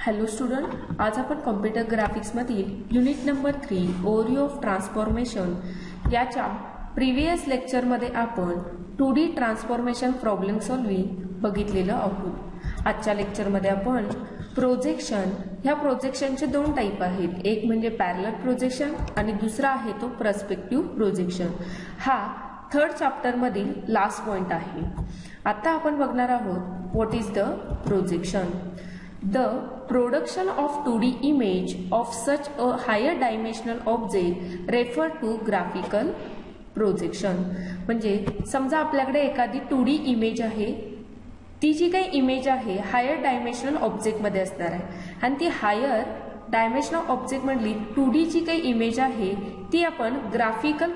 Hello student, आज आपण computer ग्राफिक्समधील unit number 3 overview of transformation याच्या प्रिव्हियस लेक्चरमध्ये आपण 2D ट्रान्सफॉर्मेशन प्रॉब्लेम सॉल्व्हिंग बघितलेलं आहोत। आजच्या लेक्चरमध्ये आपण प्रोजेक्शन, ह्या प्रोजेक्शनचे दोन टाईप आहेत, एक म्हणजे पॅरलल प्रोजेक्शन आणि दुसरा आहे तो पर्स्पेक्टिव्ह प्रोजेक्शन। हा थर्ड चॅप्टर मधील लास्ट पॉइंट आहे। आता आपण बघणार आहोत what is the projection. The production of 2D image of such a higher dimensional object refer to graphical projection। म्हणजे समजा आपल्याकडे एखादी 2D इमेज आहे, ती जी काही इमेज आहे हायर डायमेन्शनल ऑब्जेक्ट मध्ये असणार आहे आणि ती हायर डायमेन्शनल ऑब्जेक्ट मधली 2D जी काही इमेज आहे ती आपण ग्राफिकल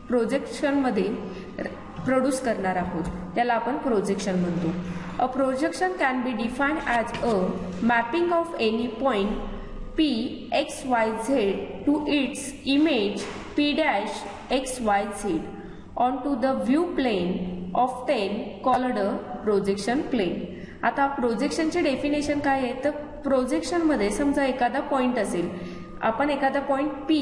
प्रोजेक्शन मध्ये प्रोड्यूस करणार आहोत, त्याला आपण प्रोजेक्शन म्हणतो। A projection can be defined as a mapping of any point P x y z to its image P dash x y z onto the view plane often called a projection plane। आता प्रोजेक्शनचे definition काय आहे तर projection मध्ये समजा एखादा point असेल, आपण एखादा पॉइंट P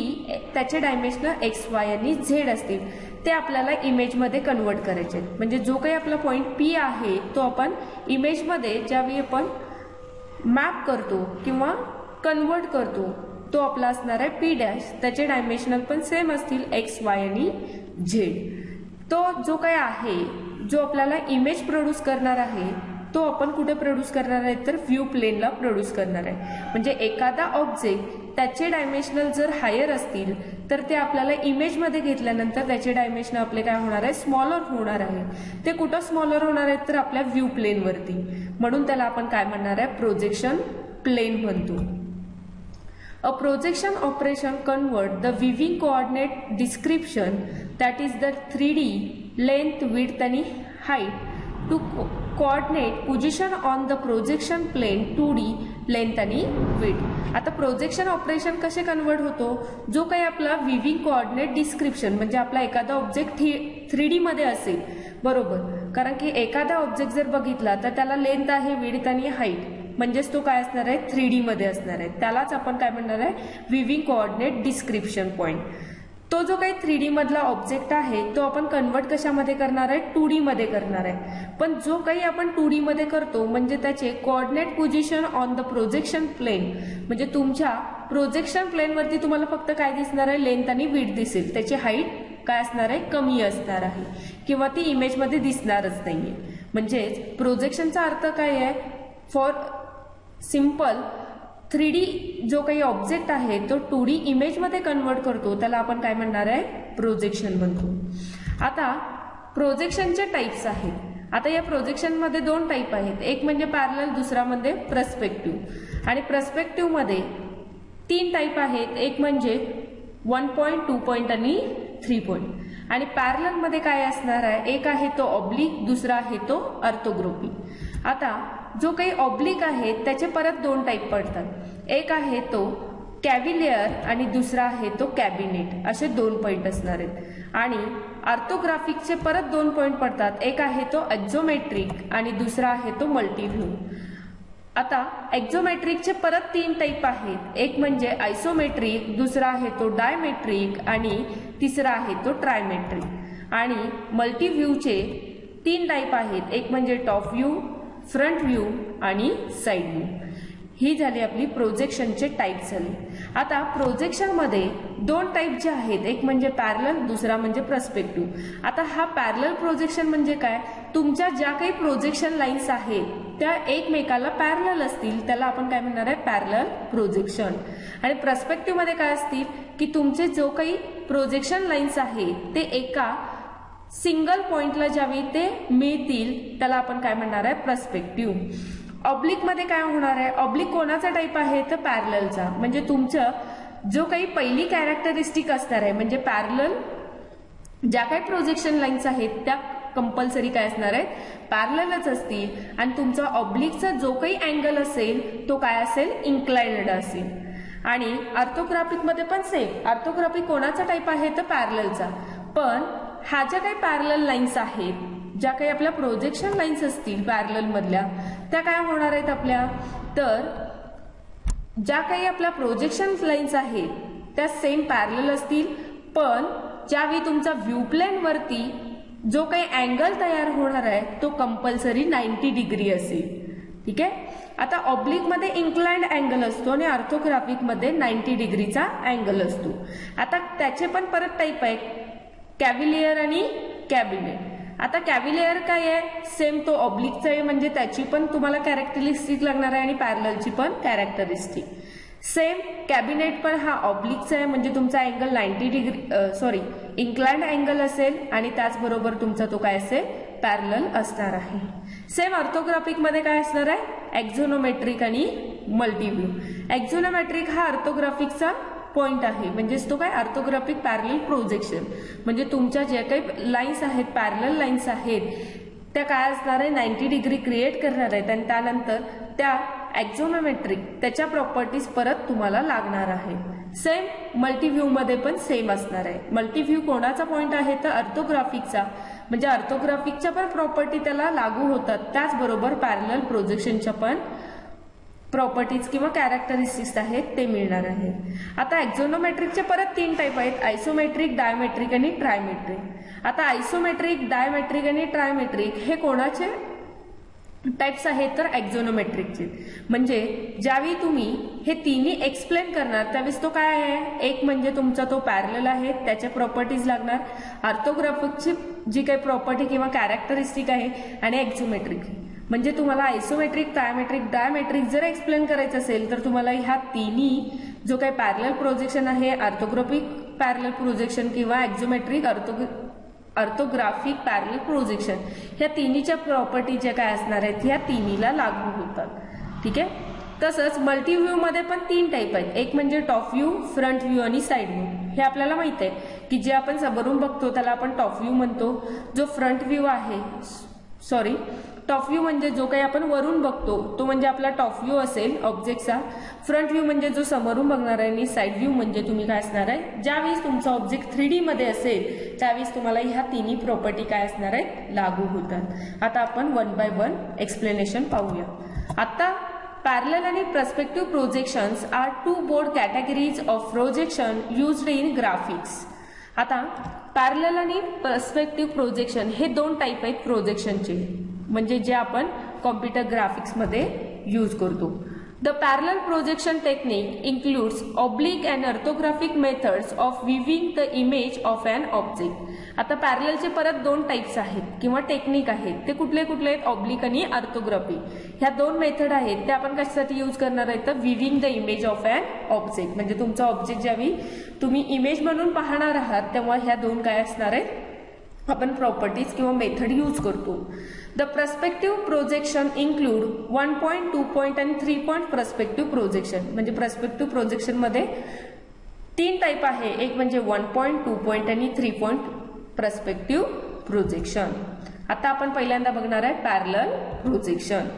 त्याचे डायमेन्शनल एक्स वाय आणि झेड असतील, ते आपल्याला इमेजमध्ये कन्वर्ट करायचे। म्हणजे जो काही आपला पॉइंट P आहे तो आपण इमेजमध्ये ज्यावेळी आपण मॅप करतो किंवा कन्वर्ट करतो तो आपला असणार आहे P डॅश, त्याचे डायमेन्शनल पण सेम असतील एक्स वाय आणि झेड। तो जो काही आहे जो आपल्याला इमेज प्रोड्यूस करणार आहे तो आपण कुठे प्रोड्यूस करणार आहे तर व्ह्यू प्लेनला प्रोड्यूस करणार आहे। म्हणजे एखादा ऑब्जेक्ट त्याचे डायमेन्शनल जर हायर असतील तर ते आपल्याला इमेजमध्ये घेतल्यानंतर त्याचे डायमेन्शन आपले काय होणार आहे, स्मॉलर होणार आहे। ते कुठं स्मॉलर होणार आहेत तर आपल्या व्ह्यू प्लेनवरती, म्हणून त्याला आपण काय म्हणणार आहे, प्रोजेक्शन प्लेन म्हणतो। A projection operation convert the viewing coordinate description that is the 3D length, width and height to coordinate position on the projection plane 2D length आणि width। आता प्रोजेक्शन ऑपरेशन कसे कन्वर्ट होतो, जो काही आपला viewing coordinate description म्हणजे आपला एखादा ऑब्जेक्ट 3D मध्ये असेल, बरोबर, कारण की एखादा ऑब्जेक्ट जर बघितला तर त्याला लेंथ आहे, विड्थ आणि हाईट, म्हणजेच तो काय असणार आहे 3D मध्ये असणार आहे, त्यालाच आपण काय म्हणणार आहे, विविंग कोऑर्डिनेट डिस्क्रिप्शन पॉइंट। तो जो काही 3D मधला ऑब्जेक्ट आहे तो आपण कन्वर्ट कशामध्ये करणार आहे, 2D मध्ये करणार आहे। पण जो काही आपण 2D मध्ये करतो म्हणजे त्याचे coordinate position on the projection plane, म्हणजे तुमच्या प्रोजेक्शन प्लेन वरती तुम्हाला फक्त काय दिसणार आहे, लेंथ आणि विड्थ दिसेल, त्याची हाईट काय असणार आहे, कमी असणार आहे किंवा ती इमेजमध्ये दिसणारच नाहीये। म्हणजेच प्रोजेक्शनचा अर्थ काय आहे, फॉर सिंपल 3D जो काही ऑब्जेक्ट आहे तो 2D इमेजमध्ये कन्वर्ट करतो, त्याला आपण काय म्हणणार आहे, प्रोजेक्शन म्हणतो। आता प्रोजेक्शनचे टाइप्स आहेत। आता या प्रोजेक्शन मध्ये दोन टाइप आहेत, एक म्हणजे पॅरलल, दुसरा म्हणजे पर्स्पेक्टिव्ह। आणि पर्स्पेक्टिव्ह मध्ये तीन टाइप आहेत, एक म्हणजे 1 पॉइंट, 2 पॉइंट आणि 3 पॉइंट। आणि पॅरलल मध्ये काय असणार आहे, एक आहे तो ऑब्लिक, दुसरा आहे तो ऑर्थोग्राफिक। आता जो काही ऑब्लिक आहे त्याचे परत दोन टाइप पडतात, एक आहे तो कॅव्हिलियर आणि दुसरा आहे तो कॅबिनेट, असे दोन पॉइंट असणार आहेत। आणि ऑर्थोग्राफिकचे परत दोन पॉइंट पडतात, एक आहे तो एक्झोमेट्रिक आणि दुसरा आहे तो मल्टीव्ह्यू। आता एक्झोमेट्रिकचे परत तीन टाइप आहेत, एक म्हणजे आयसोमेट्रिक, दुसरा आहे तो डायमेट्रिक आणि तिसरा आहे तो ट्रायमेट्रिक। आणि मल्टीव्ह्यूचे तीन टाइप आहेत, एक म्हणजे टॉप व्ह्यू, फ्रंट व्ह्यू आणि साइड व्ह्यू। ही झाली आपली प्रोजेक्शनचे टाइप झाले। आता प्रोजेक्शन मध्ये दोन टाइप जे आहेत, एक म्हणजे पॅरलल, दुसरा म्हणजे पर्स्पेक्टिव्ह। आता हा पॅरलल प्रोजेक्शन म्हणजे काय, तुमच्या ज्या काही प्रोजेक्शन लाईन्स आहेत त्या एकमेकाला पॅरलल असतील, त्याला आपण काय म्हणणार आहे, पॅरलल प्रोजेक्शन। आणि पर्स्पेक्टिव्ह मध्ये काय असतील की तुमचे जो काही प्रोजेक्शन लाईन्स आहेत ते एका सिंगल पॉइंटला ज्यावेळी ते मिळतील त्याला आपण काय म्हणणार आहे, पर्स्पेक्टिव्ह। ऑब्लिक मध्ये काय होणार आहे, ऑब्लिक कोणाचा टाइप आहे तर पॅरललचा। म्हणजे तुमचं जो काही पहिली कॅरेक्टरिस्टिक असणार आहे, म्हणजे पॅरलल ज्या काही प्रोजेक्शन लाईन्स आहेत त्या कंपल्सरी काय असणार आहे, पॅरललच असतील। आणि तुमचा ऑब्लिकचा जो काही अँगल असेल तो काय असेल, इन्क्लाइन्ड असेल। आणि ऑर्थोग्राफिक मध्ये पण सेम, ऑर्थोग्राफिक कोणाचा टाइप आहे तर पॅरललचा। पण ह्या ज्या काही पॅरलल लाईन्स आहेत, ज्या काही आपल्या प्रोजेक्शन लाईन्स असतील पॅरलल मधल्या, त्या काय होणार आहेत आपल्या, तर ज्या काही आपल्या प्रोजेक्शन लाईन्स आहेत त्या सेम पॅरलल असतील, पण ज्यावेळी तुमचा व्ह्यू प्लेन वरती जो काही अँगल तयार होणार आहे तो कंपल्सरी 90 डिग्री असेल. ठीक आहे. आता ऑब्लिक मध्ये इन्क्लाइंड अँगल असतो आणि ऑर्थोग्राफिक मध्ये 90 डिग्रीचा अँगल असतो. आता त्याचे पण परत टाईप आहेत, कॅव्हिलियर आणि कॅबिनेट. आता कॅव्हिलियर काय आहे, सेम तो ऑब्लिकचा आहे, म्हणजे त्याची पण तुम्हाला कॅरेक्टरिस्टिक लागणार आहे आणि पॅरललची पण कॅरेक्टरिस्टिक सेम. कॅबिनेट पण हा ऑब्लिकचा आहे, म्हणजे तुमचा अँगल 90 डिग्री इन्क्लाइंड अँगल असेल आणि त्याचबरोबर तुमचा तो काय असेल, पॅरलल असणार आहे. सेम ऑर्थोग्राफिक मध्ये काय असणार आहे, एक्झोनोमेट्रिक आणि मल्टीव्ह्यू. एक्झोनोमेट्रिक हा ऑर्थोग्राफिकचा पॉइंट आहे, म्हणजेच तो काय ऑर्थोग्राफिक पॅरलल प्रोजेक्शन, म्हणजे तुमच्या ज्या काही लाईन्स आहेत, पॅरलल लाईन्स आहेत, त्या काय असणार आहे, 90 डिग्री क्रिएट करणार आहेत आणि त्यानंतर त्या एक्झोनोमेट्रिक त्याच्या प्रॉपर्टीज परत तुम्हाला लागणार आहे. सेम मल्टीव्ह्यू मध्ये पण सेम असणार आहे. मल्टीव्ह्यू कोणाचा पॉइंट आहे तर ऑर्थोग्राफिकचा, म्हणजे ऑर्थोग्राफिकच्या पण प्रॉपर्टी त्याला लागू होतात, त्याचबरोबर पॅरलल प्रोजेक्शनच्या पण प्रॉपर्टीज किंवा कॅरेक्टरिस्टिक्स आहेत ते मिळणार आहे. आता एक्झोनोमेट्रिकचे परत 3 टाईप आहेत, आयसोमेट्रिक, डायमेट्रिक आणि ट्रायमेट्रिक. आता आयसोमेट्रिक, डायमेट्रिक आणि ट्रायमेट्रिक हे कोणाचे टाइप्स आहेत तर एक्झोनोमेट्रिकचे. म्हणजे ज्यावेळी तुम्ही हे तिन्ही एक्सप्लेन करणार त्यावेळेस तो काय आहे, एक म्हणजे तुमचा तो पॅरलल आहे त्याच्या प्रॉपर्टीज लागणार, ऑर्थोग्राफिकची जी काही प्रॉपर्टी किंवा कॅरेक्टरिस्टिक आहे, आणि एक्झोमेट्रिक म्हणजे तुम्हाला आयसोमेट्रिक, ट्रायमेट्रिक, डायमेट्रिक जर एक्सप्लेन करायचं असेल तर तुम्हाला ह्या तिन्ही जो काही पॅरलल प्रोजेक्शन आहे, ऑर्थोग्राफिक पॅरलल प्रोजेक्शन किंवा एक्झोमेट्रिक ऑर्थोग्राफिक पॅरलल प्रोजेक्शन, ह्या तिन्हीच्या प्रॉपर्टी ज्या काय असणार आहेत ह्या तिन्हीला लागू होतात. ठीक आहे. तसंच मल्टीव्ह्यू मध्ये पण 3 टाईप आहेत, एक म्हणजे टॉप व्ह्यू, फ्रंट व्ह्यू आणि साइड व्ह्यू. हे आपल्याला माहित आहे की जे आपण समोरून बघतो त्याला आपण टॉप व्ह्यू म्हणतो. जो फ्रंट व्ह्यू आहे, टॉप व्ह्यू म्हणजे जो काही आपण वरून बघतो तो म्हणजे आपला टॉप व्ह्यू असेल ऑब्जेक्टचा. फ्रंट व्ह्यू म्हणजे जो समोरून बघणार आहे आणि साइड व्ह्यू म्हणजे तुम्ही काय असणार आहे, ज्यावेळेस तुमचा ऑब्जेक्ट 3D मध्ये असेल त्यावेळेस तुम्हाला ह्या तिन्ही प्रॉपर्टी काय असणार आहेत, लागू होतात. आता आपण 1 बाय 1 एक्सप्लेनेशन पाहूया. आता पॅरलल आणि perspective projections are 2 broad categories of projection used in graphics. आता पॅरलल आणि पर्स्पेक्टिव्ह प्रोजेक्शन हे 2 टाईप आहेत प्रोजेक्शनचे, म्हणजे जे आपण कॉम्प्युटर ग्राफिक्स मध्ये यूज करतो. The parallel projection technique includes oblique and orthographic methods of viewing the image of an object. आता पॅरललचे परत 2 टाईप्स आहेत किंवा टेक्निक आहेत, ते कुठले कुठले आहेत, ऑब्लिक आणि ऑर्थोग्राफी. ह्या 2 मेथड आहेत, ते आपण कशासाठी यूज करणार आहे तर viewing the image of an object, म्हणजे तुमचा ऑब्जेक्ट ज्यावेळी तुम्ही इमेज म्हणून पाहणार आहात तेव्हा ह्या 2 काय असणार आहेत, आपण प्रॉपर्टीज किंवा मेथड यूज करतो. The perspective projection include 1 point, 2 point आणि 3 पॉइंट पर्स्पेक्टिव्ह प्रोजेक्शन. म्हणजे पर्स्पेक्टिव्ह प्रोजेक्शन मध्ये 3 टाईप आहे, एक म्हणजे 1 पॉइंट, 2 पॉइंट आणि 3 पॉइंट पर्स्पेक्टिव्ह प्रोजेक्शन. आता आपण पहिल्यांदा बघणार आहे parallel projection.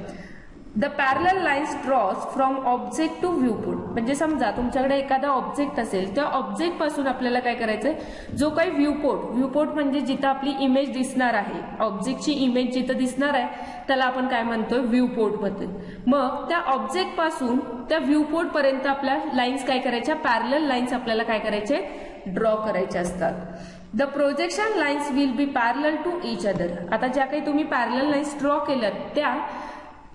The parallel lines draws from object to viewport. म्हणजे समजा तुमच्याकडे एखादा ऑब्जेक्ट असेल, त्या ऑब्जेक्ट पासून आपल्याला काय करायचंय, जो काही व्ह्यूपोर्ट म्हणजे जिथं आपली इमेज दिसणार आहे, ऑब्जेक्टची इमेज जिथं दिसणार आहे त्याला आपण काय म्हणतोय, व्ह्यूपोर्ट बद्दल. मग त्या ऑब्जेक्ट पासून त्या व्ह्यूपोर्ट पर्यंत आपल्या लाईन्स काय करायच्या, पॅरलल लाईन्स आपल्याला काय करायचे, ड्रॉ करायचे असतात. The projection lines will be parallel to each other. आता ज्या काही तुम्ही पॅरलल लाईन्स ड्रॉ केल्यात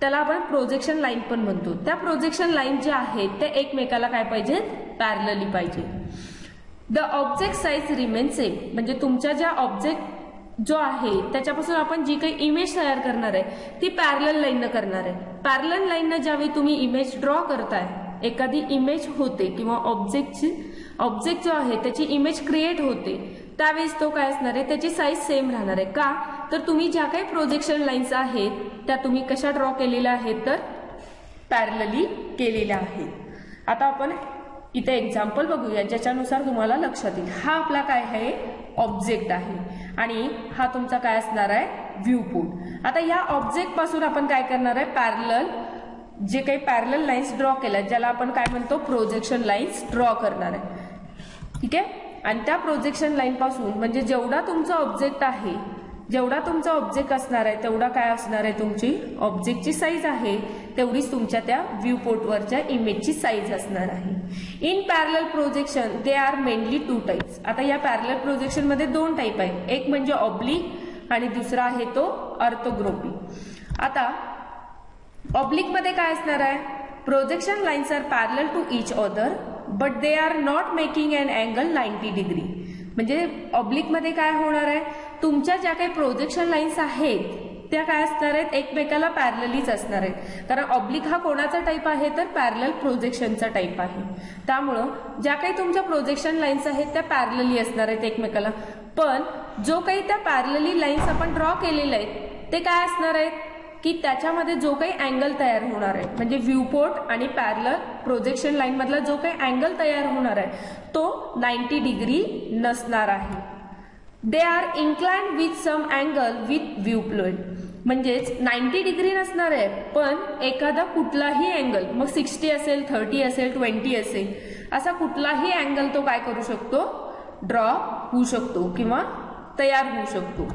त्याला आपण प्रोजेक्शन लाईन पण म्हणतो. त्या प्रोजेक्शन लाईन ज्या आहेत त्या एकमेकाला काय पाहिजेत, पॅरलली पाहिजे. The object size remain same. म्हणजे तुमच्या ज्या ऑब्जेक्ट जो आहे त्याच्यापासून आपण जी काही इमेज तयार करणार आहे ती पॅरलल लाईननं करणार आहे. पॅरलल लाईननं ज्यावेळी तुम्ही इमेज ड्रॉ करताय, एखादी इमेज होते किंवा ऑब्जेक्ट जो आहे त्याची इमेज क्रिएट होते, त्यावेळेस तो काय असणार आहे, त्याची साईज सेम राहणार आहे. का तर तुम्ही ज्या काही प्रोजेक्शन लाईन्स आहेत त्या तुम्ही कशा ड्रॉ केलेल्या आहेत तर पॅरलली केलेल्या आहेत. आता आपण इथे एक्झाम्पल बघूया ज्याच्यानुसार तुम्हाला लक्षात येईल. हा आपला काय आहे, ऑब्जेक्ट आहे आणि हा तुमचा काय असणार आहे, व्ह्यूपोर्ट. आता या ऑब्जेक्ट पासून आपण काय करणार आहे, पॅरलल जे काही पॅरलल लाईन्स ड्रॉ केल्या ज्याला आपण काय म्हणतो, प्रोजेक्शन लाईन्स ड्रॉ करणार आहे. ठीक आहे. आणि त्या प्रोजेक्शन लाईन पासून म्हणजे जेवढा तुमचा ऑब्जेक्ट आहे, जेवढा तुमचा ऑब्जेक्ट असणार आहे तेवढा काय असणार आहे, तुमची ऑब्जेक्टची साईज आहे तेवढीच तुमच्या त्या व्ह्यू पोर्टवरच्या इमेजची साईज असणार आहे. In parallel projection they are mainly 2 types. आता या पॅरलल प्रोजेक्शन मध्ये 2 टाइप आहेत, एक म्हणजे ऑब्लिक आणि दुसरा आहे तो ऑर्थोग्राफी. आता ऑब्लिक मध्ये काय असणार आहे, projection lines are parallel to each other but they are not making an angle 90 degree. म्हणजे ऑब्लिक मध्ये काय होणार आहे, तुमच्या ज्या काही प्रोजेक्शन लाईन्स आहेत त्या काय असणार आहेत, एकमेकाला पॅरललीच असणार आहेत. कारण ऑब्लिक हा कोणाचा टाईप आहे, तर पॅरलल प्रोजेक्शनचा टाईप आहे. त्यामुळं ज्या काही तुमच्या प्रोजेक्शन लाईन्स आहेत त्या पॅरलली असणार आहेत एकमेकाला. पण जो काही त्या पॅरलली लाईन्स आपण ड्रॉ केलेल्या आहेत ते काय असणार आहेत की त्याच्यामध्ये जो काही अँगल तयार होणार आहे, म्हणजे व्ह्यूपोर्ट आणि पॅरलल प्रोजेक्शन लाईन मधला जो काही अँगल तयार होणार आहे तो 90 डिग्री नसणार आहे. They are inclined with some angle with view plane. म्हणजेच 90 डिग्री नसणार आहे, पण एखादा कुठलाही अँगल, मग 60 असेल, 30 असेल, 20 असेल, असा कुठलाही अँगल तो काय करू शकतो, ड्रॉ होऊ शकतो किंवा तयार होऊ शकतो.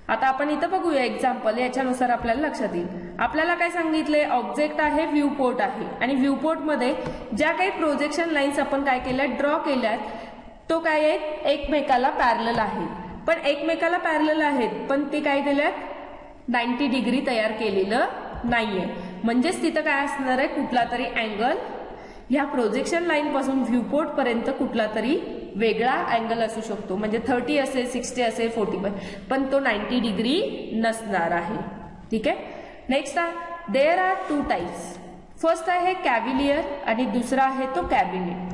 आता आपण इथं बघूया एक्झाम्पल, याच्यानुसार आपल्याला लक्षात येईल. आपल्याला काय सांगितलंय, ऑब्जेक्ट आहे, व्ह्यू पोर्ट आहे आणि व्ह्यू पोर्ट मध्ये ज्या काही प्रोजेक्शन लाईन्स आपण काय केल्या, ड्रॉ केल्यात, तो काय आहेत, एकमेकाला पॅरलल आहेत. पण एकमेकाला पॅरलल आहेत पण ते काय केल्यात, 90 डिग्री तयार केलेलं नाहीये. म्हणजेच तिथं काय असणार आहे, कुठला तरी अँगल ह्या प्रोजेक्शन लाईन पासून व्ह्यूपोर्ट पर्यंत कुठला तरी वेगळा अँगल असू शकतो. म्हणजे 30 असेल, 60 असेल, 45, पण तो 90 डिग्री नसणार आहे. ठीक आहे. नेक्स्ट आहे, देअर आर 2 टाइप्स. फर्स्ट आहे कॅव्हिलियर आणि दुसरा आहे तो कॅबिनेट.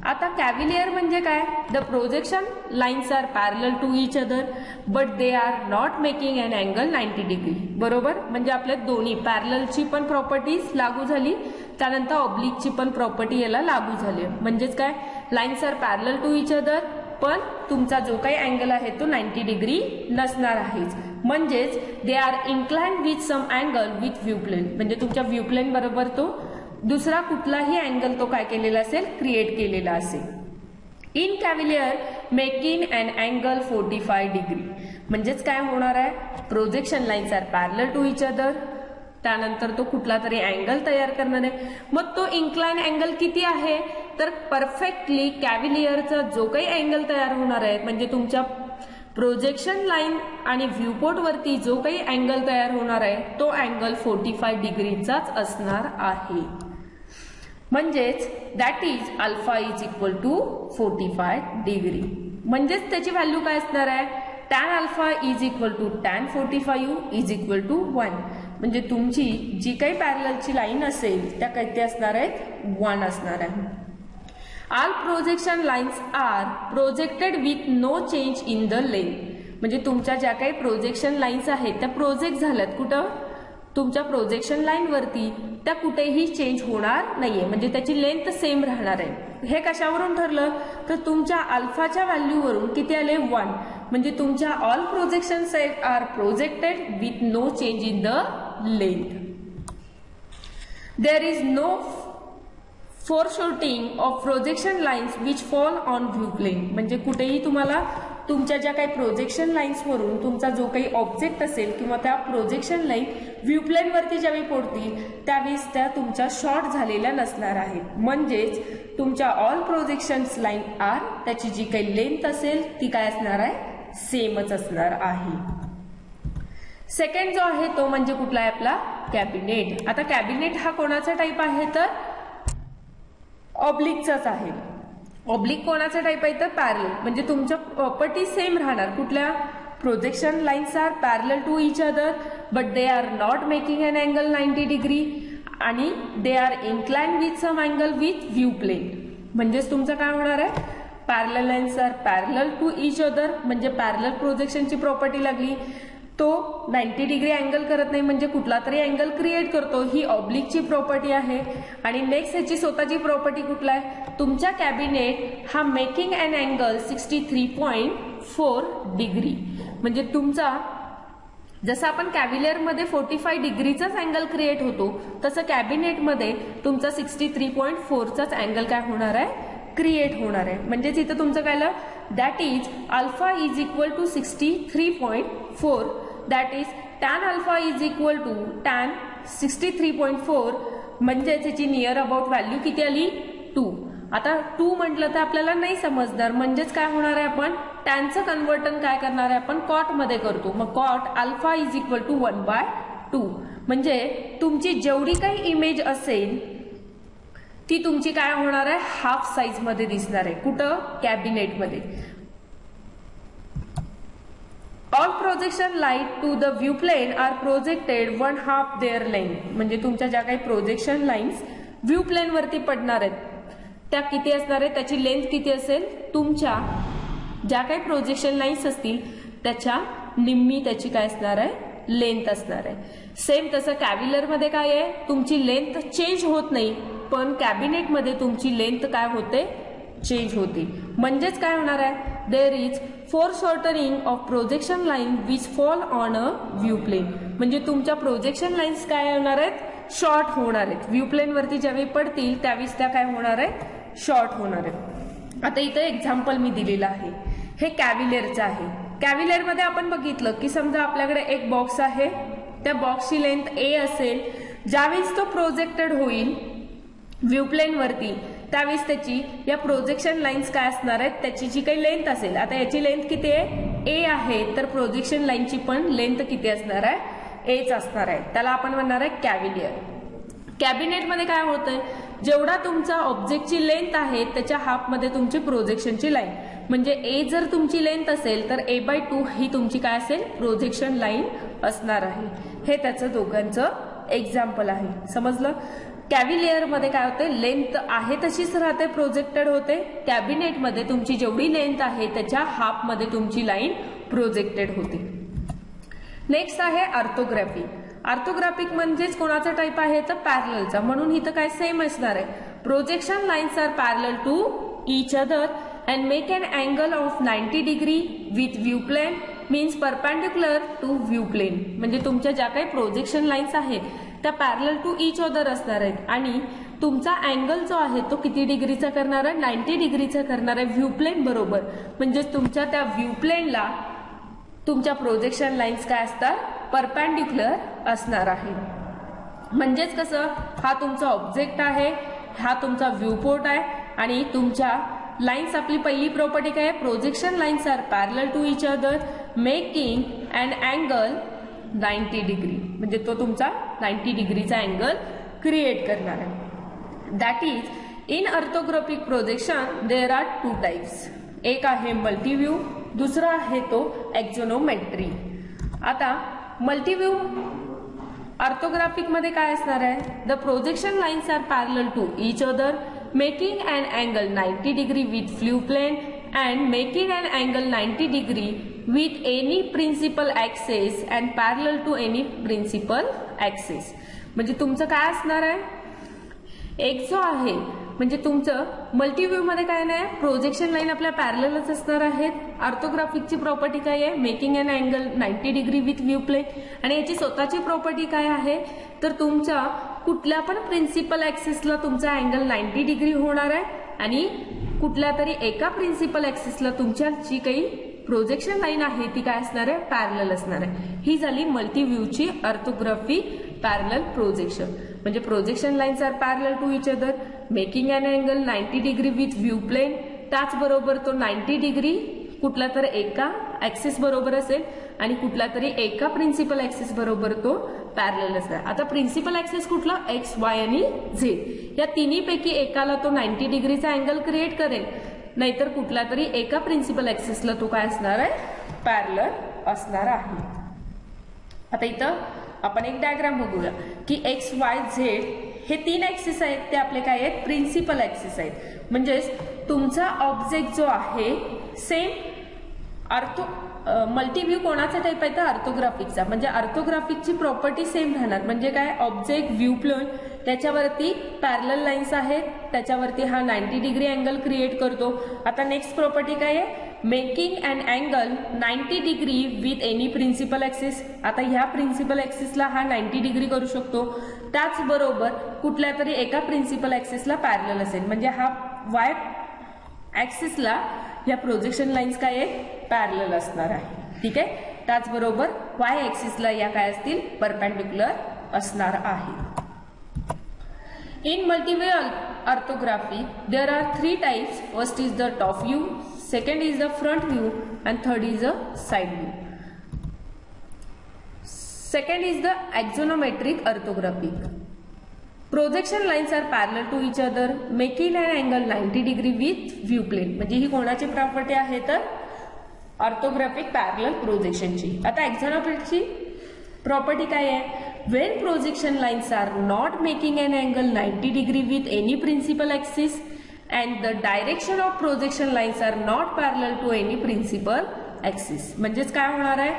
आता कॅव्हिलियर म्हणजे काय, the projection lines are parallel to each other but they are not making an angle 90 degree. बरोबर, म्हणजे आपल्या दोन्ही पॅरललची पण प्रॉपर्टीज लागू झाली, त्यानंतर ऑब्लिकची पण प्रॉपर्टी याला लागू झाली. म्हणजेच काय, lines are parallel to each other पण तुमचा जो काही अँगल आहे तो 90 डिग्री नसणार आहेच. म्हणजेच they are inclined with some angle with view plane. म्हणजे तुमच्या व्ह्यू प्लेन बरोबर तो दुसरा कुठलाही अँगल तो काय केलेला असेल, क्रिएट केलेला असेल. In cavalier making an angle 45 degree. म्हणजेच काय होणार आहे, projection lines are parallel to each other, त्यानंतर तो कुठला तरी अँगल तयार करणार आहे. मग तो इन्क्लाइन अँगल किती आहे, तर परफेक्टली कॅव्हिलियरचा जो काही अँगल तयार होणार आहे, म्हणजे तुमच्या प्रोजेक्शन लाईन आणि व्ह्यूपोर्ट वरती जो काही अँगल तयार होणार आहे तो अँगल 45 डिग्रीचाच असणार आहे. म्हणजेच that is alpha is equal to 45 degree. म्हणजेच त्याची व्हॅल्यू काय असणार आहे, tan alpha is equal to tan 45 is equal to 1. म्हणजे तुमची जी काही पॅरललची लाईन असेल त्या किती असणार आहेत, 1 असणार आहे. All projection lines are projected with no change in the length. म्हणजे तुमच्या ज्या काही प्रोजेक्शन लाईन्स आहेत त्या प्रोजेक्ट झाल्यात कुठं, तुमच्या प्रोजेक्शन लाईन वरती, त्या कुठेही चेंज होणार नाहीये. म्हणजे त्याची लेंथ सेम राहणार आहे. हे कशावरून ठरलं, तर तुमच्या अल्फाच्या व्हॅल्यूवरून किती आले, 1. म्हणजे तुमच्या all projection set are projected with no change in the length. There is no foreshortening of projection lines which fall on view plane. म्हणजे कुठेही तुम्हाला तुमच्या ज्या काही प्रोजेक्शन लाईन्स वरून तुमचा जो काही ऑब्जेक्ट असेल किंवा त्या प्रोजेक्शन लाईन व्ह्यू प्लेन वरती ज्यावेळी पडतील त्यावेळेस त्या तुमच्या शॉर्ट झालेल्या नसणार आहेत. म्हणजेच तुमच्या ऑल प्रोजेक्शन लाईन आर, त्याची जी काही लेंथ असेल ती काय असणार आहे, सेमच असणार आहे. सेकंड जो आहे तो म्हणजे कुठला आहे आपला, कॅबिनेट. आता कॅबिनेट हा कोणाचा टाईप आहे, तर ऑब्लिकचाच आहे. ऑब्लिक कोणाचा टाईप आहे, तर पॅरलल. म्हणजे तुमच्या प्रॉपर्टी सेम राहणार. कुठल्या, projection lines are parallel to each other but they are not making an angle 90 degree आणि they are inclined with some angle with view plane. म्हणजेच तुमचं काय होणार आहे, parallel lines are parallel to each other, म्हणजे parallel प्रोजेक्शनची property लागली. तो 90 डिग्री अँगल करत नाही, म्हणजे कुठला तरी अँगल क्रिएट करतो. ही ऑब्लिकची प्रॉपर्टी आहे. आणि नेक्स्ट ह्याची स्वतःची प्रॉपर्टी कुठला आहे, तुमच्या कॅबिनेट हा मेकिंग अन अँगल 63.4 डिग्री. म्हणजे तुमचा जसं आपण कॅव्हिलियरमध्ये 45 डिग्रीचाच अँगल क्रिएट होतो तसं कॅबिनेटमध्ये तुमचा 63.4चाच अँगल काय होणार आहे, क्रिएट होणार आहे. म्हणजेच इथं तुमचं काय आलं, that is alpha is equal to 63.4, that is tan alpha is equal to tan 63.4, म्हणजेच याची नियर अबाउट व्हॅल्यू किती आली, 2. आता 2 म्हटलं तर आपल्याला नाही समजणार, म्हणजेच काय होणार आहे, आपण टॅनचं कन्वर्टन काय करणार आहे, आपण कॉट मध्ये करतो. मग cot alpha is equal to 1/2, म्हणजे तुमची जेवढी काही इमेज असेल ती तुमची काय होणार आहे, हाफ साईज मध्ये दिसणार आहे. कुठं, कॅबिनेटमध्ये. All projection light to the view plane are projected 1/2 their length, म्हणजे तुमच्या ज्या काही प्रोजेक्शन लाईन्स व्ह्यू प्लेन वरती पडणार आहेत त्या किती असणार आहे, त्याची लेंथ किती असेल, तुमच्या ज्या काही प्रोजेक्शन लाईन्स असतील त्याच्या निम्मी त्याची काय असणार आहे, लेंथ असणार आहे. सेम तसं कॅव्हिलर मध्ये काय आहे, तुमची लेंथ चेंज होत नाही, पण कॅबिनेट मध्ये तुमची लेंथ काय होते, चेंज होते. म्हणजेच काय होणार आहे, there is foreshortening of projection line which fall on a view plane, म्हणजे तुमच्या प्रोजेक्शन लाईन्स काय होणार आहेत, शॉर्ट होणार आहेत. व्ह्यू प्लेन वरती ज्यावेळी पडतील त्यावेळेस त्या काय होणार आहेत, शॉर्ट होणार आहेत. आता इथं एक्झाम्पल मी दिलेलं आहे, हे कॅव्हिलियरचं आहे. कॅव्हिलियर मध्ये आपण बघितलं की समजा आपल्याकडे एक बॉक्स आहे, त्या बॉक्सची लेंथ ए असेल, ज्यावेळेस तो प्रोजेक्टेड होईल व्ह्यू प्लेन वरती त्यावेळेस त्याची या प्रोजेक्शन लाईन्स काय असणार आहेत, त्याची जी काही लेंथ असेल, आता याची लेंथ किती आहे, ए आहे, तर प्रोजेक्शन लाईनची पण लेंथ किती असणार आहे, एच असणार आहे. त्याला आपण म्हणणार आहे कॅव्हिलियर. कॅबिनेटमध्ये काय होतंय, जेवढा तुमचा ऑब्जेक्टची लेंथ आहे त्याच्या हाफमध्ये तुमची प्रोजेक्शनची लाईन, म्हणजे ए जर तुमची लेंथ असेल तर a/2 ही तुमची काय असेल, प्रोजेक्शन लाईन असणार आहे. हे त्याचं दोघांचं एक्झाम्पल आहे. समजलं. कॅव्हिलियर मध्ये काय होते, लेंथ आहे तशीच राहते, प्रोजेक्टेड होते. कॅबिनेटमध्ये तुमची जेवढी लेंथ आहे त्याच्या हाफमध्ये तुमची लाईन प्रोजेक्टेड होते. नेक्स्ट आहे ऑर्थोग्राफी. ऑर्थोग्राफिक म्हणजेच कोणाचा टाईप आहे तर पॅरललचा, म्हणून इथं काय सेम असणार आहे. Projection lines are parallel to each other and make an angle of 90 degree with view plane, means perpendicular to view plane, म्हणजे तुमच्या ज्या काही प्रोजेक्शन लाईन्स आहेत त्या पॅरलल टू ईच अदर असणार आहेत आणि तुमचा अँगल जो आहे तो किती डिग्रीचा करणार आहे, 90 डिग्रीचा करणार आहे व्ह्यू प्लेन बरोबर. म्हणजे तुमच्या त्या व्ह्यू प्लेनला तुमच्या प्रोजेक्शन लाईन्स काय असतात, परपेंडिक्युलर असणार आहे. म्हणजेच कसं, हा तुमचा ऑब्जेक्ट आहे, हा तुमचा व्ह्यू पोर्ट आहे आणि तुमच्या लाईन्स, आपली पहिली प्रॉपर्टी काय आहे, projection lines are parallel to each other making an angle 90 degree, म्हणजे तो तुमचा 90 डिग्रीचा अँगल क्रिएट करणार आहे. That is in orthographic projection there are 2 types. एक आहे मल्टीव्ह्यू, दुसरा आहे तो एक्झोनोमेट्री. आता मल्टीव्ह्यू ऑर्थोग्राफिक मध्ये काय असणार आहे, the projection lines are parallel to each other making an angle 90 degree with view plane and making an angle 90 degree with any principal axis and parallel to any principal axis. म्हणजे तुमचं काय असणार आहे, एक जो आहे म्हणजे तुमचं मल्टीव्ह्यू मध्ये काय नाही, प्रोजेक्शन लाईन आपल्या पॅरललच असणार आहेत. ऑर्थोग्राफिकची प्रॉपर्टी काय आहे, making an angle 90 degree with view plane, आणि याची स्वतःची प्रॉपर्टी काय आहे तर तुमच्या कुठल्या पण प्रिन्सिपल ऍक्सिसला तुमचा अँगल 90 डिग्री होणार आहे आणि कुठल्या तरी एका प्रिन्सिपल ऍक्सिसला तुमच्या जी काही प्रोजेक्शन लाईन आहे ती काय असणार आहे, पॅरलल असणार आहे. ही झाली मल्टीव्ह्यूची ऑर्थोग्राफी पॅरलल प्रोजेक्शन. म्हणजे projection lines are parallel to each other making an angle 90 degree with view plane, त्याचबरोबर तो 90 डिग्री कुठला तर एका ऍक्सिस बरोबर असेल आणि कुठला तरी एका प्रिन्सिपल ऍक्सिस बरोबर तो पॅरलल असणार. आता प्रिन्सिपल ऍक्सिस कुठला, एक्स, वाय आणि झेड, या तिन्हीपैकी एकाला तो 90 डिग्रीचा अँगल क्रिएट करेल, नाहीतर कुठला तरी एका प्रिन्सिपल ऍक्सिसला तो काय असणार आहे, पॅरलल असणार आहे. आता इथं आपण एक डायग्राम बघूया की एक्स, वाय, झेड हे 3 ऍक्सिस आहेत, ते आपले काय आहेत, प्रिन्सिपल ऍक्सिस आहेत. म्हणजेच तुमचा ऑब्जेक्ट जो आहे सेम मल्टीव्ह्यू कोणाचा टाईप आहे तर ऑर्थोग्राफिकचा. म्हणजे ऑर्थोग्राफिकची प्रॉपर्टी सेम राहणार. म्हणजे काय, ऑब्जेक्ट व्ह्यू प्लेन त्याच्यावरती पॅरलल लाईन्स आहेत, त्याच्यावरती हा 90 डिग्री अँगल क्रिएट करतो. आता नेक्स्ट प्रॉपर्टी काय आहे, making an angle 90 degree with any principal axis. आता ह्या प्रिन्सिपल ऍक्सिसला हा 90 डिग्री करू शकतो, त्याचबरोबर कुठल्या तरी एका प्रिन्सिपल ऍक्सिसला पॅरलल असेल. म्हणजे हा वाय ऍक्सिसला या प्रोजेक्शन लाईन्स काय आहेत, पॅरलल असणार आहे. ठीक आहे. त्याचबरोबर वाय ऍक्सिसला या काय असतील, परपेंडिक्युलर असणार आहे. In multi-way orthography, there are three types. First is the top view, second is the front view, and third is the side view. Second is the axonometric orthography. Projection lines are parallel to each other, making an angle 90 degree with view plane. म्हणजे ही कोणाची property आहे तर orthographic parallel प्रोजेक्शनची. आता एक्झोनोमेट्रिकची property काय आहे, when projection lines are not making an angle 90 degree with any principal axis and the direction of projection lines are not parallel to any principal axis. म्हणजेच काय होणार आहे,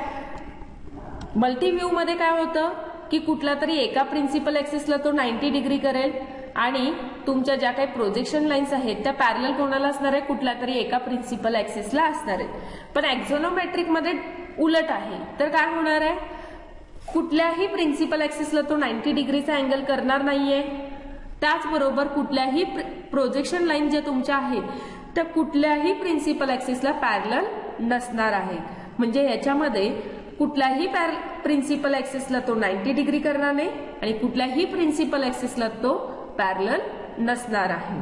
मल्टीव्ह्यू मध्ये काय होतं की कुठला तरी एका प्रिन्सिपल ऍक्सिसला तो 90 डिग्री करेल आणि तुमच्या ज्या काही प्रोजेक्शन लाईन्स आहेत त्या पॅरलल कोणाला असणार आहे, कुठल्या तरी एका प्रिन्सिपल ऍक्सिसला असणार आहेत. पण एक्झोनोमेट्रिक मध्ये उलट आहे. तर काय होणार आहे, कुठल्याही प्रिन्सिपल ऍक्सिसला तो 90 डिग्रीचा अँगल करणार नाहीये. त्याचबरोबर कुठल्याही प्रोजेक्शन लाईन ज्या तुमच्या आहेत त्या कुठल्याही प्रिन्सिपल ऍक्सिसला पॅरलल नसणार आहे. म्हणजे याच्यामध्ये कुठल्याही प्रिन्सिपल ऍक्सिसला तो 90 डिग्री करणार नाही आणि कुठल्याही प्रिन्सिपल ऍक्सिसला तो पॅरलल नसणार आहे.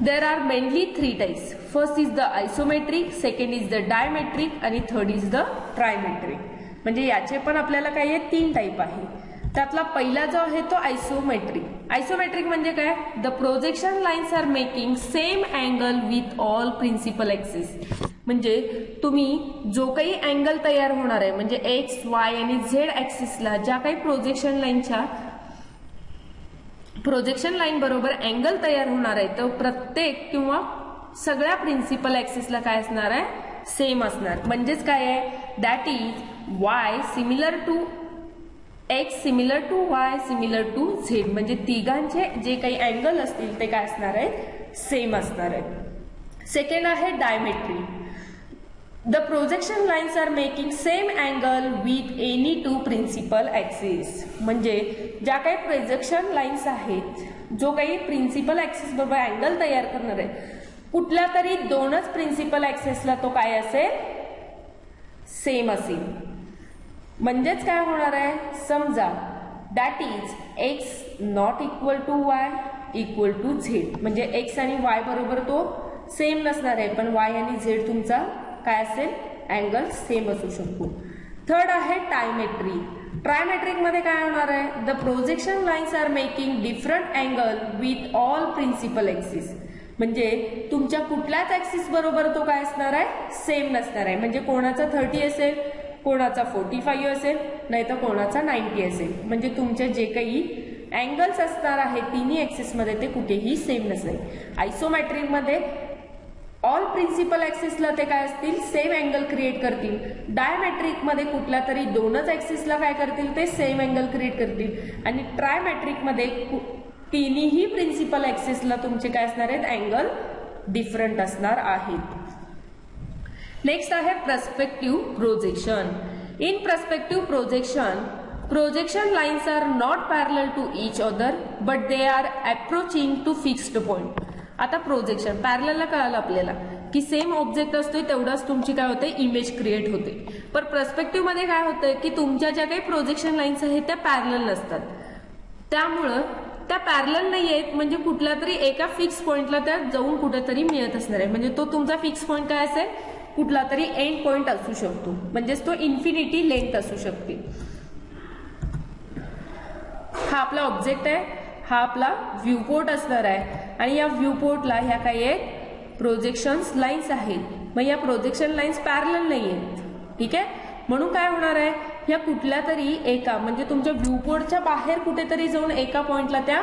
There are mainly three types. First is the isometric, second is the diametric आणि third is the trimetric. म्हणजे याचे पण आपल्याला काय आहे, तीन टाईप आहे. त्यातला पहिला जो आहे तो आयसोमेट्रिक. आयसोमेट्रिक म्हणजे काय, the projection lines are making same angle with all principal axis. म्हणजे तुम्ही जो काही अँगल तयार होणार आहे म्हणजे एक्स, वाय आणि झेड ऍक्सिसला ज्या काही प्रोजेक्शन लाईन बरोबर अँगल तयार होणार आहे तर प्रत्येक किंवा सगळ्या प्रिन्सिपल ऍक्सिसला काय असणार आहे, सेम असणार. म्हणजेच काय आहे, that is Y similar to X similar to Y similar to Z. म्हणजे तिघांचे जे काही अँगल असतील ते काय असणार आहेत, सेम असणार आहेत. सेकंड आहे dimetric. The projection lines are making same angle with any two principal axis. म्हणजे ज्या काही प्रोजेक्शन लाईन्स आहेत, जो काही प्रिन्सिपल ऍक्सिस बरोबर अँगल तयार करणार आहे, कुठल्या तरी दोनच प्रिन्सिपल ऍक्सिसला तो काय असेल, सेम असेल. म्हणजेच काय होणार आहे, समजा that is X not equal to Y equal to Z. म्हणजे एक्स आणि वाय बरोबर तो सेम नसणार आहे, पण वाय आणि झेड तुमचा काय असेल, अँगल सेम असू शकतो. थर्ड आहे ट्रायमेट्रिक. ट्रायमेट्रिक मध्ये काय होणार आहे, the projection lines are making different angle with all principal axis. म्हणजे तुमच्या कुठल्याच ऍक्सिस बरोबर तो काय असणार आहे, सेम नसणार आहे. म्हणजे कोणाचा 30 असेल, कोणाचा 45 असेल, नाही तर कोणाचा 90 असेल. म्हणजे तुमच्या जे काही अँगल्स असणार आहेत तिन्ही ऍक्सिस मध्ये ते कुठेही सेम नसेल. आयसोमेट्रिक मध्ये ऑल प्रिन्सिपल ऍक्सिसला ते काय असतील, सेम अँगल क्रिएट करतील. डायमेट्रिक मध्ये कुठल्या तरी दोनच ऍक्सिसला काय करतील, ते सेम अँगल क्रिएट करतील. आणि ट्रायमेट्रिक मध्ये तिन्ही प्रिन्सिपल ऍक्सिसला तुमचे काय असणार आहेत, अँगल डिफरंट असणार आहेत. नेक्स्ट आहे perspective projection. In perspective projection, projection lines are not parallel to each other but they are approaching to fixed point. आता प्रोजेक्शन पॅरललला कळालं आपल्याला की सेम ऑब्जेक्ट असतोय तेवढाच तुमची काय होते, इमेज क्रिएट होते. पण पर्स्पेक्टिव्ह मध्ये काय होतंय की तुमच्या ज्या काही प्रोजेक्शन लाईन्स आहेत त्या पॅरलल नसतात. त्यामुळं त्या पॅरलल नाही आहेत, म्हणजे कुठल्या तरी एका फिक्स पॉइंटला त्या जाऊन कुठेतरी मिळत असणार आहे. म्हणजे तो तुमचा फिक्स पॉइंट काय असेल, कुठला तरी एंड पॉइंट असू शकतो. म्हणजेच तो इन्फिनिटी लेंथ असू शकते. हा आपला ऑब्जेक्ट आहे, हा आपला व्ह्यूपोर्ट असणार आहे आणि या व्ह्यूपोर्टला ह्या काही आहेत प्रोजेक्शन्स लाईन्स आहेत. मग या प्रोजेक्शन लाईन्स पॅरलल नाही आहेत. ठीक आहे. म्हणून काय होणार आहे, या कुठल्या तरी एका म्हणजे तुमच्या व्ह्यूपोर्टच्या बाहेर कुठेतरी जाऊन एका पॉइंटला त्या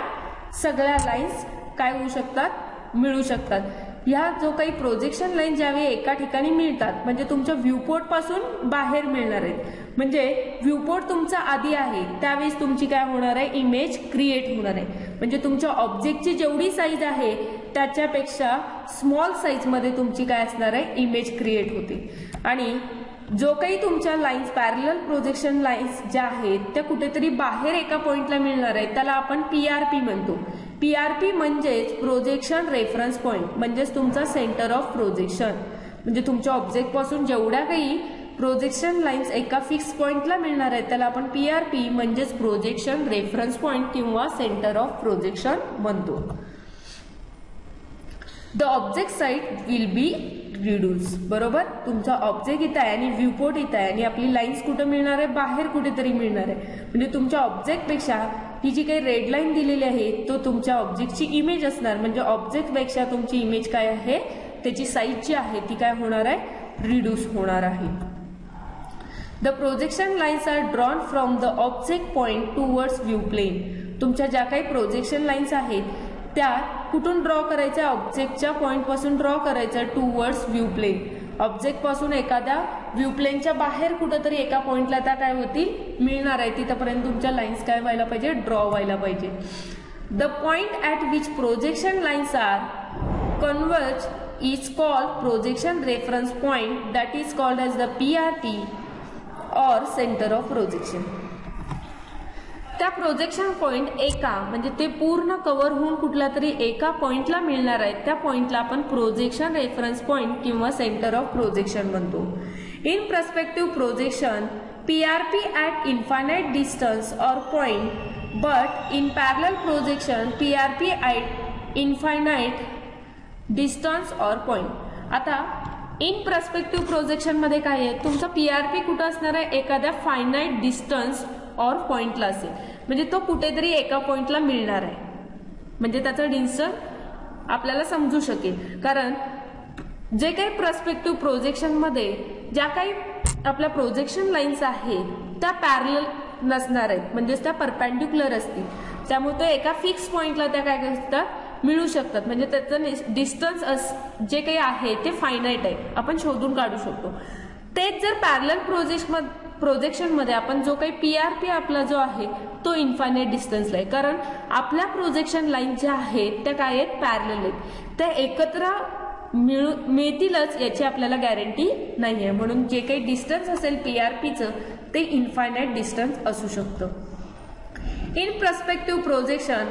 सगळ्या लाईन्स काय होऊ शकतात, मिळू शकतात. ह्या जो काही प्रोजेक्शन लाईन ज्यावेळी एका ठिकाणी मिळतात म्हणजे तुमच्या व्ह्यूपोर्ट पासून बाहेर मिळणार आहेत. म्हणजे व्ह्यूपोर्ट तुमचा आधी आहे त्यावेळेस तुमची काय होणार आहे, इमेज क्रिएट होणार आहे. म्हणजे तुमच्या ऑब्जेक्टची जेवढी साईज आहे त्याच्यापेक्षा स्मॉल साईज मध्ये तुमची काय असणार आहे, इमेज क्रिएट होते. आणि जो काही तुमच्या लाईन्स पॅरलल प्रोजेक्शन लाईन्स ज्या आहेत त्या कुठेतरी बाहेर एका पॉइंटला मिळणार आहेत त्याला आपण PRP म्हणतो. PRP म्हणजेच प्रोजेक्शन रेफरन्स पॉइंट, म्हणजेच तुमचा सेंटर ऑफ प्रोजेक्शन. म्हणजे तुमच्या ऑब्जेक्ट पासून जेवढ्या काही प्रोजेक्शन लाईन्स एका फिक्स पॉइंटला मिळणार आहेत त्याला आपण PRP म्हणजेच प्रोजेक्शन रेफरन्स पॉइंट किंवा सेंटर ऑफ प्रोजेक्शन म्हणतो. The object site will be reduce. बरोबर, तुमचा ऑब्जेक्ट इथं आहे आणि व्ह्यू पोर्ट इथं आहे आणि आपली लाईन्स कुठं मिळणार आहे, बाहेर कुठेतरी मिळणार आहे. म्हणजे तुमच्या ऑब्जेक्टपेक्षा ही जी काही रेड लाईन दिलेली आहे तो तुमच्या ऑब्जेक्टची इमेज असणार. म्हणजे ऑब्जेक्टपेक्षा तुमची इमेज काय आहे, त्याची साईज जी आहे ती काय होणार आहे, रिड्यूस होणार आहे. The projection lines are drawn from the object point towards view plane. तुमच्या ज्या काही प्रोजेक्शन लाईन्स आहेत त्या कुठून ड्रॉ करायच्या, ऑब्जेक्टच्या पॉइंट पासून ड्रॉ करायच्या टूवर्ड्स व्ह्यू प्लेन. ऑब्जेक्ट पासून एखाद्या व्ह्यू प्लेनच्या बाहेर कुठेतरी एका पॉइंटला त्या काय होतील, मिळणार आहे. तिथपर्यंत तुमच्या लाईन्स काय व्हायला पाहिजे, ड्रॉ व्हायला पाहिजे. The point at which projection lines are converge is called projection reference point, that is called as the PRP or center of projection. त्या प्रोजेक्शन पॉइंट एका म्हणजे ते पूर्ण कव्हर होऊन कुठल्या तरी एका पॉइंटला मिळणार आहे त्या पॉइंटला आपण प्रोजेक्शन रेफरन्स पॉइंट किंवा सेंटर ऑफ प्रोजेक्शन म्हणतो. In perspective projection PRP at infinite distance or point, but in parallel projection PRP at infinite distance or point. आता इन पर्स्पेक्टिव्ह प्रोजेक्शन मध्ये काय आहे, तुमचा PRP कुठं असणार आहे, एखाद्या फायनाईट डिस्टन्स ऑर पॉइंटला असेल. म्हणजे तो कुठेतरी एका पॉइंटला मिळणार आहे. म्हणजे त्याचं डिस्टन्स आपल्याला समजू शकेल. कारण जे काही पर्स्पेक्टिव्ह प्रोजेक्शन मध्ये ज्या काही आपल्या प्रोजेक्शन लाईन्स आहेत त्या पॅरलल नसणार आहेत, म्हणजेच त्या परपेंडिक्युलर असतील. त्यामुळे तो एका फिक्स पॉइंटला त्या काय असतात, मिळू शकतात. म्हणजे त्याचं डिस्टन्स जे काही आहे ते फायनाईट आहे, आपण शोधून काढू शकतो. तेच जर पॅरलल प्रोजेक्शन मध्ये आपण जो काही PRP आपला जो आहे तो इन्फायनाईट डिस्टन्सला आहे. कारण आपल्या प्रोजेक्शन लाईन ज्या आहेत त्या काय आहेत, पॅरलल आहेत. त्या एकत्र मिळतीलच याची आपल्याला गॅरंटी नाहीये. म्हणून जे काही डिस्टन्स असेल PRPचं ते इन्फायनाईट डिस्टन्स असू शकतं. In perspective projection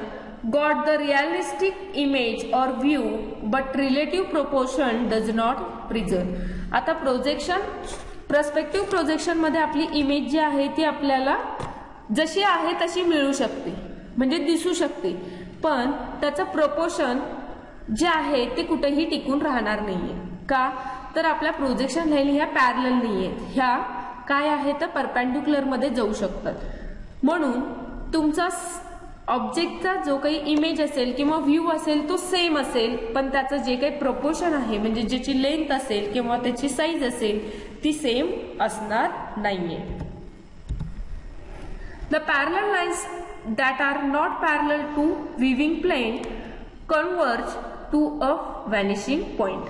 got the realistic image or view but relative proportion does not preserve. आता प्रोजेक्शन पर्स्पेक्टिव्ह प्रोजेक्शन मध्ये आपली इमेज जी आहे ती आपल्याला जशी आहे तशी मिळू शकते, म्हणजे दिसू शकते. पण त्याचं प्रपोर्शन जे आहे ते कुठेही टिकून राहणार नाहीये. का तर आपल्या प्रोजेक्शन लाईन ह्या पॅरलल नाहीये, ह्या काय आहे तर परपेंडिक्युलर मध्ये जाऊ शकतात. म्हणून तुमचा ऑब्जेक्टचा जो काही इमेज असेल किंवा व्ह्यू असेल तो सेम असेल, पण त्याचं जे काही प्रपोर्शन आहे म्हणजे ज्याची लेंथ असेल किंवा त्याची साईज असेल ती सेम असणार नाहीये. The parallel lines that are not parallel to viewing plane converge to a vanishing point.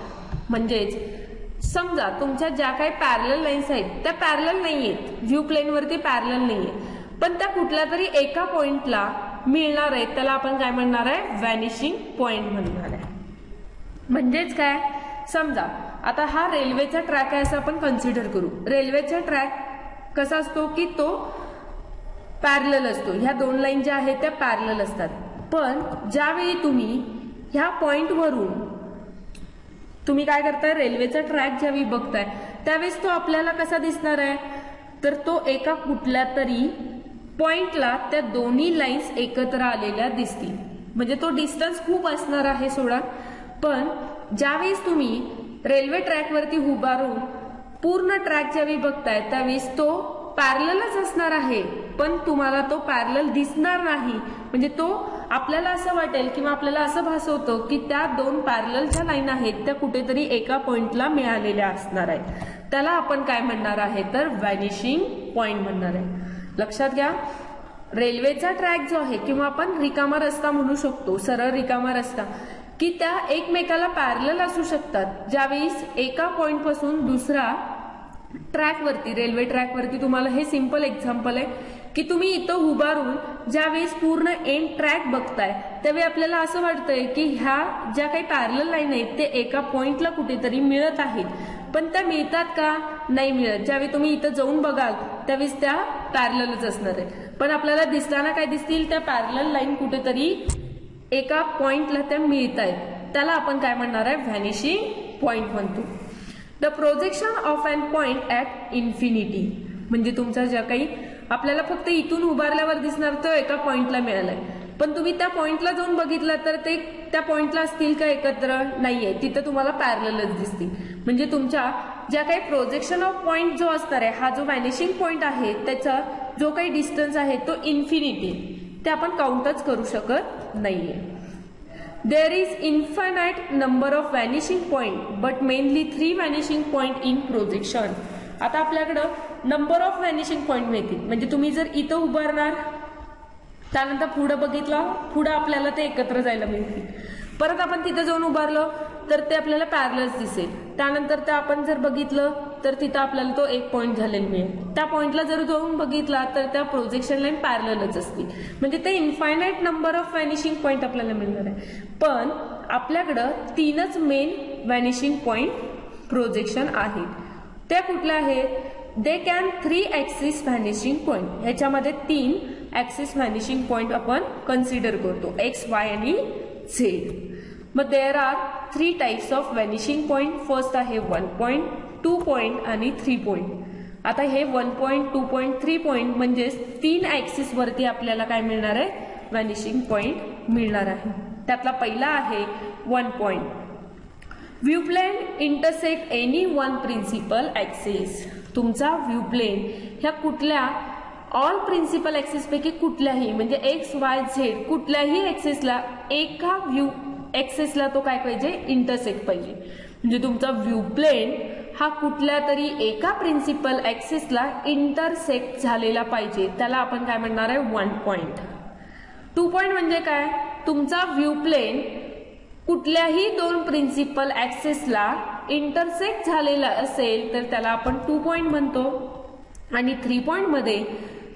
म्हणजेच समजा तुमच्या ज्या काही पॅरलल लाईन्स आहेत त्या पॅरलल नाहीयेत, व्ह्यू प्लेनवरती पॅरलल नाहीये, पण त्या कुठल्या तरी एका पॉइंटला मिळणार आहे, त्याला आपण काय म्हणणार आहे, व्हॅनिशिंग पॉइंट म्हणणार आहे. म्हणजेच काय, समजा आता हा रेल्वेचा ट्रॅक आहे असं आपण कन्सिडर करू. रेल्वेचा ट्रॅक कसा असतो की तो पॅरलल असतो, ह्या दोन लाईन ज्या आहेत त्या पॅरलल असतात. पण ज्यावेळी तुम्ही ह्या पॉइंटवरून तुम्ही काय करताय, रेल्वेचा ट्रॅक ज्यावेळी बघताय त्यावेळेस तो आपल्याला कसा दिसणार आहे, तर तो एका कुठल्या तरी पॉइंटला त्या दोन्ही लाईन्स एकत्र आलेल्या दिसतील. म्हणजे तो डिस्टन्स खूप असणार आहे सोडा, पण ज्यावेळेस तुम्ही रेल्वे ट्रॅकवरती उभारून पूर्ण ट्रॅक ज्यावेळी बघताय त्यावेळेस तो पॅरललच असणार आहे, पण तुम्हाला तो पॅरलल दिसणार नाही. म्हणजे तो आपल्याला असं वाटेल किंवा आपल्याला असं भासवतं की त्या दोन पॅरलल ज्या लाईन आहेत त्या कुठेतरी एका पॉइंटला मिळालेल्या असणार आहेत. त्याला आपण काय म्हणणार आहे तर व्हॅनिशिंग पॉइंट म्हणणार आहे. लक्षात घ्या, रेल्वेचा ट्रॅक जो आहे किंवा आपण रिकामा रस्ता म्हणू शकतो, सरळ रिकामा रस्ता, की त्या एकमेकाला पॅरलल असू शकतात. ज्यावेळेस एका पॉइंट पासून दुसरा ट्रॅकवरती, रेल्वे ट्रॅकवरती, तुम्हाला हे सिंपल एक्झाम्पल आहे की तुम्ही इथं उभारून ज्यावेळेस पूर्ण एंड ट्रॅक बघताय त्यावेळी आपल्याला असं वाटतंय की ह्या ज्या काही पॅरलल लाईन आहेत ते एका पॉइंटला कुठेतरी मिळत आहेत, पण त्या मिळतात का, नाही मिळत. ज्यावेळी तुम्ही इथं जाऊन बघाल त्यावेळेस त्या पॅरललच असणार आहे, पण आपल्याला दिसताना काय दिसतील, त्या पॅरलल लाईन कुठेतरी एका पॉइंटला त्या मिळत आहेत त्याला आपण काय म्हणणार आहे, व्हॅनिशिंग पॉइंट म्हणतो. The projection of an point at infinity म्हणजे तुमचा ज्या काही आपल्याला फक्त इथून उभारल्यावर दिसणार तो एका पॉइंटला मिळालाय, पण तुम्ही त्या पॉइंटला जाऊन बघितलं तर ते त्या पॉइंटला असतील का एकत्र, नाहीये, तिथं तुम्हाला पॅरललच दिसतील. म्हणजे तुमच्या ज्या काही प्रोजेक्शन ऑफ पॉइंट जो असणार आहे, हा जो व्हॅनिशिंग पॉइंट आहे त्याचा जो काही डिस्टन्स आहे तो इन्फिनिटी, ते आपण काउंटच करू शकत नाहीये. There is infinite number of vanishing point but mainly 3 vanishing point in projection. आता आपल्याकडं नंबर ऑफ व्हॅनिशिंग पॉइंट मिळतील, म्हणजे तुम्ही जर इथं उभारणार त्यानंतर पुढे बघितलं, पुढे आपल्याला ते एकत्र जायला मिळतील. परत आपण तिथं जाऊन उभारलं तर ते आपल्याला पॅरलच दिसेल. त्यानंतर ते आपण जर बघितलं तर तिथं आपल्याला तो एक पॉइंट झालेला मिळेल. त्या पॉइंटला जर जाऊन बघितला तर त्या प्रोजेक्शन लाईन पॅरलच असतील. म्हणजे ते infinite number of vanishing point आपल्याला मिळणार आहे. पण आपल्याकडं 3च मेन व्हॅनिशिंग पॉइंट प्रोजेक्शन आहेत. त्या कुठल्या आहेत, they can 3 axis vanishing point. ह्याच्यामध्ये 3 ऍक्सिस व्हॅनिशिंग पॉइंट आपण कन्सिडर करतो, एक्स, वाय आणि झेड. मग there are 3 types of vanishing point. First आहे 1 पॉइंट, 2 पॉइंट आणि 3 पॉइंट. आता हे 1 पॉइंट, 2 पॉइंट, 3 पॉइंट म्हणजे 3 ऍक्सिस वरती आपल्याला काय मिळणार आहे, व्हॅनिशिंग पॉइंट मिळणार आहे. त्यातला पहिला आहे 1 point. View plane intersect any one principal axis. तुमचा व्ह्यू प्लेन ह्या कुठल्या ऑल प्रिन्सिपल ऍक्सिस पैकी कुठल्याही म्हणजे एक्स, वाय, झेड कुठल्याही ऍक्सिसला एका व्ह्यू ऍक्सिसला तो काय पाहिजे, इंटरसेक्ट पाहिजे. म्हणजे तुमचा व्ह्यू प्लेन हा कुठल्या तरी एका प्रिन्सिपल ऍक्सिसला इंटरसेक्ट झालेला पाहिजे, त्याला आपण काय म्हणणार आहे, 1 पॉइंट. 2 पॉइंट म्हणजे काय, तुमचा व्ह्यू प्लेन कुठल्याही 2 प्रिन्सिपल ऍक्सिसला इंटरसेक्ट झालेला असेल तर त्याला आपण 2 पॉइंट म्हणतो. आणि 3 पॉइंट मध्ये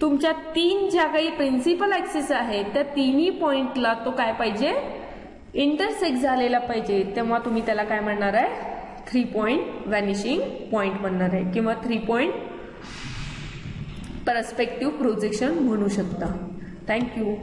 तुमच्या 3 ज्या काही प्रिन्सिपल ऍक्सिस आहेत त्या तिन्ही पॉइंटला तो काय पाहिजे, इंटरसेक्ट झालेला पाहिजे, तेव्हा तुम्ही त्याला काय म्हणणार आहे, 3 पॉइंट व्हॅनिशिंग पॉइंट म्हणणार आहे किंवा 3 पॉइंट पर्स्पेक्टिव्ह प्रोजेक्शन म्हणू शकता. थँक्यू.